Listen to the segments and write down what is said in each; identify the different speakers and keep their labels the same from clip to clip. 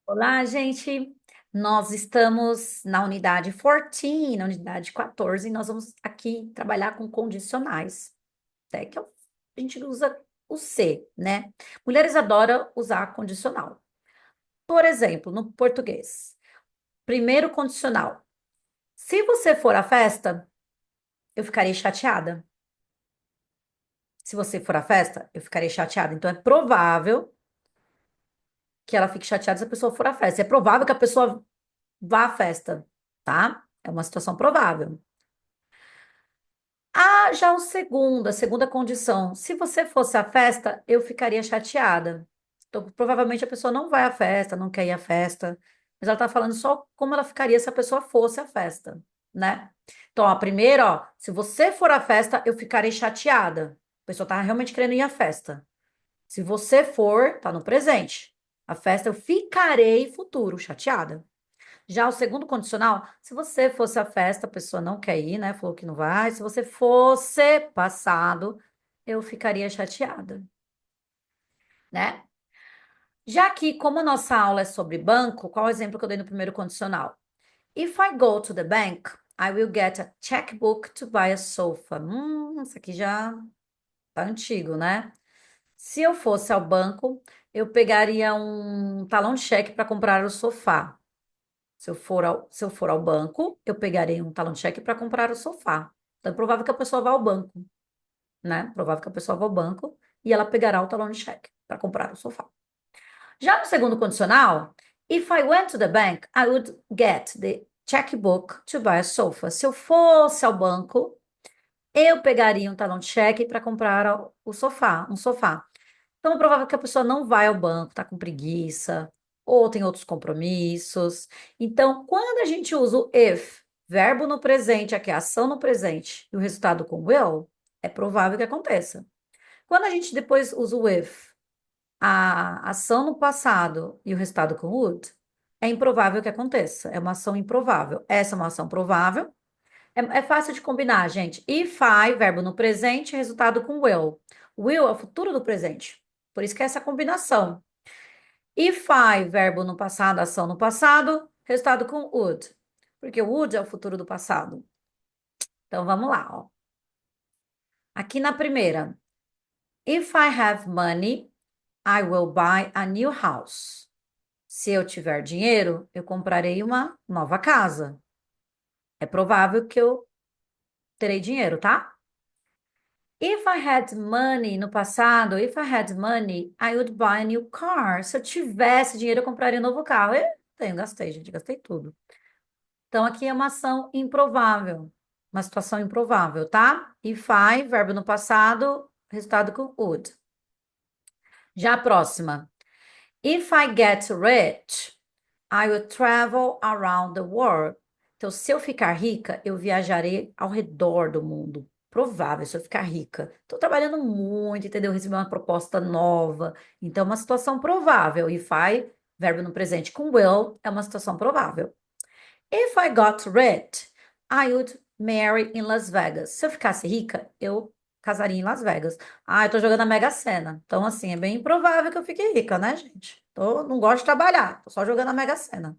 Speaker 1: Olá, gente. Nós estamos na unidade 14, na unidade 14, e nós vamos aqui trabalhar com condicionais, até que a gente usa o se, né? Mulheres adoram usar condicional. Por exemplo, no português, primeiro condicional. Se você for à festa, eu ficarei chateada. Se você for à festa, eu ficarei chateada. Então, é provável que ela fique chateada se a pessoa for à festa. É provável que a pessoa vá à festa, tá? É uma situação provável. Ah, já a segunda condição. Se você fosse à festa, eu ficaria chateada. Então, provavelmente a pessoa não vai à festa, não quer ir à festa, mas ela tá falando só como ela ficaria se a pessoa fosse à festa, né? Então, ó, primeiro, ó, se você for à festa, eu ficarei chateada. A pessoa tá realmente querendo ir à festa. Se você for, tá no presente. A festa, eu ficarei futuro, chateada. Já o segundo condicional, se você fosse à festa, a pessoa não quer ir, né? Falou que não vai. Se você fosse passado, eu ficaria chateada, né? Já que, como a nossa aula é sobre banco, qual o exemplo que eu dei no primeiro condicional? If I go to the bank, I will get a checkbook to buy a sofa. Isso aqui já tá antigo, né? Se eu fosse ao banco, eu pegaria um talão de cheque para comprar o sofá. Se eu for ao banco, eu pegarei um talão de cheque para comprar o sofá. Então, é provável que a pessoa vá ao banco, né? Provável que a pessoa vá ao banco e ela pegará o talão de cheque para comprar o sofá. Já no segundo condicional, if I went to the bank, I would get the checkbook to buy a sofa. Se eu fosse ao banco, eu pegaria um talão de cheque para comprar o sofá, um sofá. Então, é provável que a pessoa não vai ao banco, está com preguiça, ou tem outros compromissos. Então, quando a gente usa o if, verbo no presente, aqui é ação no presente, e o resultado com will, é provável que aconteça. Quando a gente depois usa o if, a ação no passado e o resultado com would, é improvável que aconteça. É uma ação improvável. Essa é uma ação provável. É fácil de combinar, gente. If I, verbo no presente, resultado com will. Will é o futuro do presente. Por isso que é essa combinação. If I, verbo no passado, ação no passado, resultado com would. Porque o would é o futuro do passado. Então vamos lá, ó. Aqui na primeira. If I have money, I will buy a new house. Se eu tiver dinheiro, eu comprarei uma nova casa. É provável que eu terei dinheiro, tá? If I had money no passado, if I had money, I would buy a new car. Se eu tivesse dinheiro, eu compraria um novo carro. Eu tenho, gastei, gente, gastei tudo. Então, aqui é uma ação improvável, uma situação improvável, tá? If I, verbo no passado, resultado com would. Já a próxima. If I get rich, I will travel around the world. Então, se eu ficar rica, eu viajarei ao redor do mundo. Provável, se eu ficar rica. Estou trabalhando muito, entendeu? Recebi uma proposta nova. Então, é uma situação provável. If I, verbo no presente com will, é uma situação provável. If I got rich, I would marry in Las Vegas. Se eu ficasse rica, eu casaria em Las Vegas. Ah, eu tô jogando a Mega Sena. Então, assim, é bem improvável que eu fique rica, né, gente? Não gosto de trabalhar, tô só jogando a Mega Sena.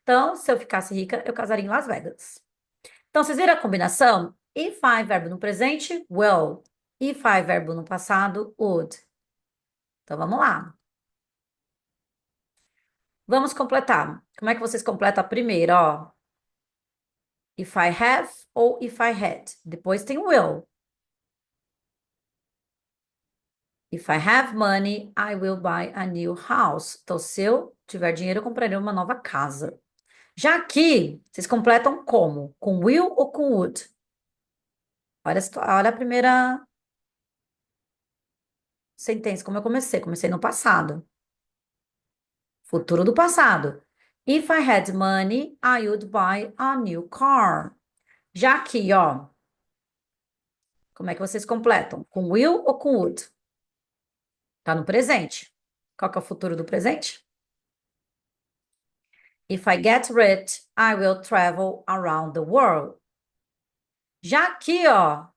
Speaker 1: Então, se eu ficasse rica, eu casaria em Las Vegas. Então, vocês viram a combinação? If I, verbo no presente, will. If I, verbo no passado, would. Então, vamos lá. Vamos completar. Como é que vocês completam a primeira, ó? If I have ou if I had. Depois tem will. If I have money, I will buy a new house. Então, se eu tiver dinheiro, eu comprarei uma nova casa. Já aqui, vocês completam como? Com will ou com would? Olha a primeira sentença, como eu comecei. Comecei no passado. Futuro do passado. If I had money, I would buy a new car. Já aqui, ó, como é que vocês completam? Com will ou com would? Tá no presente. Qual que é o futuro do presente? If I get rich, I will travel around the world. Já aqui, ó,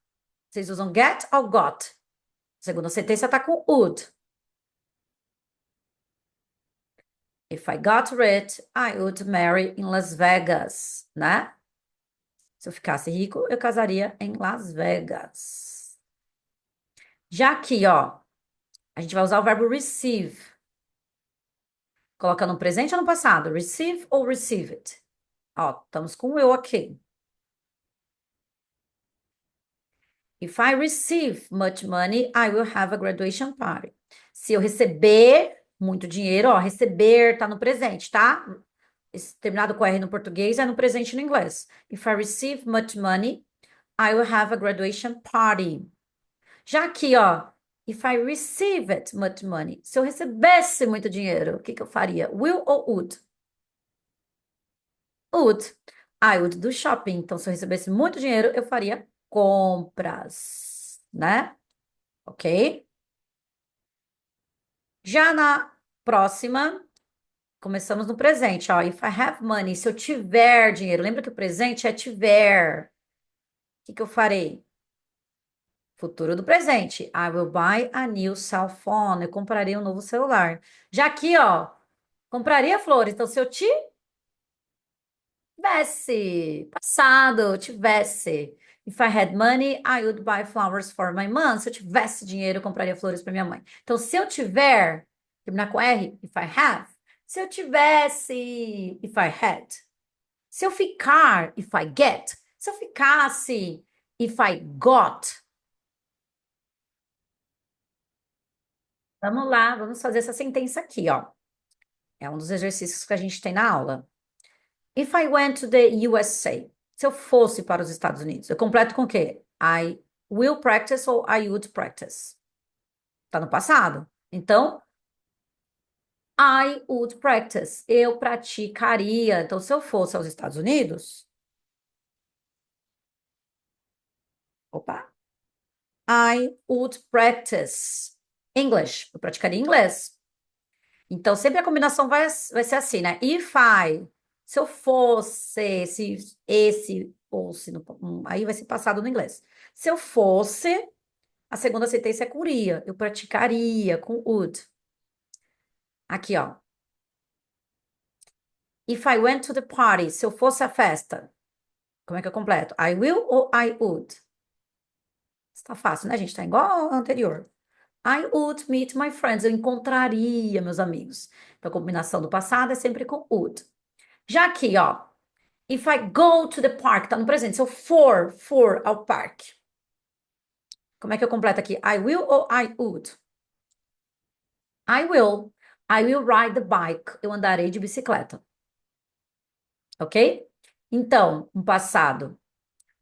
Speaker 1: vocês usam get ou got? Segunda sentença tá com would. If I got rich, I would marry in Las Vegas, né? Se eu ficasse rico, eu casaria em Las Vegas. Já aqui, ó, a gente vai usar o verbo receive. Coloca no presente ou no passado? Receive ou receive it? Ó, estamos com o eu aqui. If I receive much money, I will have a graduation party. Se eu receber muito dinheiro, ó, receber tá no presente, tá? Esse terminado com R no português é no presente no inglês. If I receive much money, I will have a graduation party. Já aqui, ó, if I received much money, se eu recebesse muito dinheiro, o que que eu faria? Will ou would? Would. I would do shopping. Então, se eu recebesse muito dinheiro, eu faria compras, né? Ok? Já na próxima, começamos no presente, ó. If I have money, se eu tiver dinheiro, lembra que o presente é tiver. O que que eu farei? Futuro do presente. I will buy a new cell phone. Eu comprarei um novo celular. Já aqui, ó, compraria flores. Então, se eu tivesse passado, tivesse. If I had money, I would buy flowers for my mom. Se eu tivesse dinheiro, eu compraria flores para minha mãe. Então, se eu tiver, terminar com R, if I have. Se eu tivesse, if I had. Se eu ficar, if I get. Se eu ficasse, if I got. Vamos lá, vamos fazer essa sentença aqui, ó. É um dos exercícios que a gente tem na aula. If I went to the USA, se eu fosse para os Estados Unidos, eu completo com o quê? I will practice ou I would practice. Tá no passado. Então, I would practice. Eu praticaria. Então, se eu fosse aos Estados Unidos, opa, I would practice English. Eu praticaria inglês. Então, sempre a combinação vai ser assim, né? If I, se eu fosse, se esse fosse, aí vai ser passado no inglês. Se eu fosse, a segunda sentença é com iria. Eu praticaria com would. Aqui, ó. If I went to the party, se eu fosse à festa, como é que eu completo? I will ou I would? Está fácil, né, gente? Tá igual ao anterior. I would meet my friends. Eu encontraria meus amigos. Então, a combinação do passado é sempre com would. Já aqui, ó. If I go to the park, tá no presente. Se eu for ao parque. Como é que eu completo aqui? I will ou I would? I will. I will ride the bike. Eu andarei de bicicleta. Ok? Então, no passado,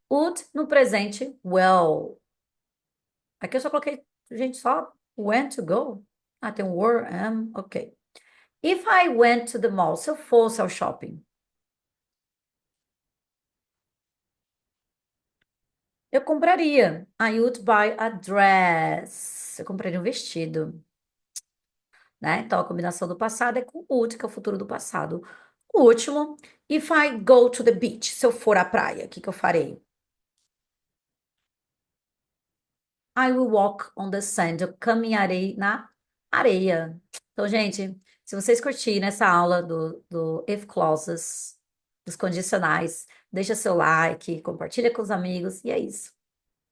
Speaker 1: would, no presente, will. Aqui eu só coloquei, gente, só went to go. Ah, tem um were, am, ok. If I went to the mall, se eu fosse ao shopping, eu compraria. I would buy a dress. Eu compraria um vestido, né? Então, a combinação do passado é com would, que é o futuro do passado. O último, if I go to the beach, se eu for à praia, o que que eu farei? I will walk on the sand. Eu caminharei na areia. Então, gente, se vocês curtirem essa aula do if clauses, dos condicionais, deixa seu like, compartilha com os amigos, e é isso.